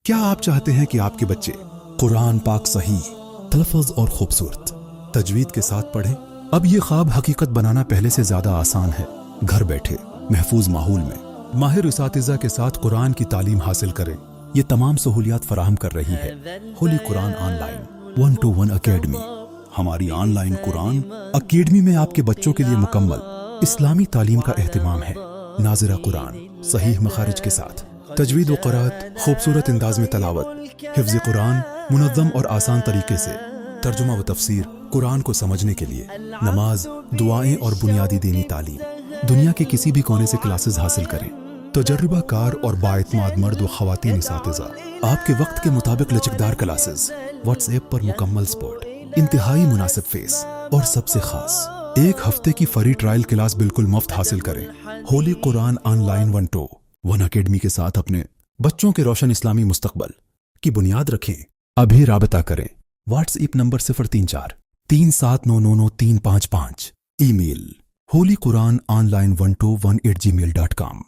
کیا آپ چاہتے ہیں کہ آپ کے بچے قرآن پاک صحیح، تلفظ اور خوبصورت تجوید کے ساتھ پڑھیں؟ اب یہ خواب حقیقت بنانا پہلے سے زیادہ آسان ہے۔ گھر بیٹھے محفوظ ماحول میں ماہر اساتذہ کے ساتھ قرآن کی تعلیم حاصل کریں۔ یہ تمام سہولیات فراہم کر رہی ہے ہولی قرآن آن لائن 1-to-1 اکیڈمی۔ ہماری آن لائن قرآن اکیڈمی میں آپ کے بچوں کے لیے مکمل اسلامی تعلیم کا اہتمام ہے۔ ناظرہ قرآن صحیح مخارج کے ساتھ، تجوید و قرأت خوبصورت انداز میں تلاوت، حفظ قرآن منظم اور آسان طریقے سے، ترجمہ و تفسیر قرآن کو سمجھنے کے لیے، نماز، دعائیں اور بنیادی دینی تعلیم۔ دنیا کے کسی بھی کونے سے کلاسز حاصل کریں۔ تجربہ کار اور بااعتماد مرد و خواتین اساتذہ، آپ کے وقت کے مطابق لچکدار کلاسز، واٹس ایپ پر مکمل سپورٹ، انتہائی مناسب فیس، اور سب سے خاص 1 ہفتے کی فری ٹرائل کلاس بالکل مفت حاصل کریں۔ ہولی قرآن آن لائن 1-to-1 اکیڈمی کے ساتھ اپنے بچوں کے روشن اسلامی مستقبل کی بنیاد رکھیں۔ ابھی رابطہ کریں۔ واٹس ایپ نمبر 03437999355، ای میل holyquranonline1to1@gmail.com۔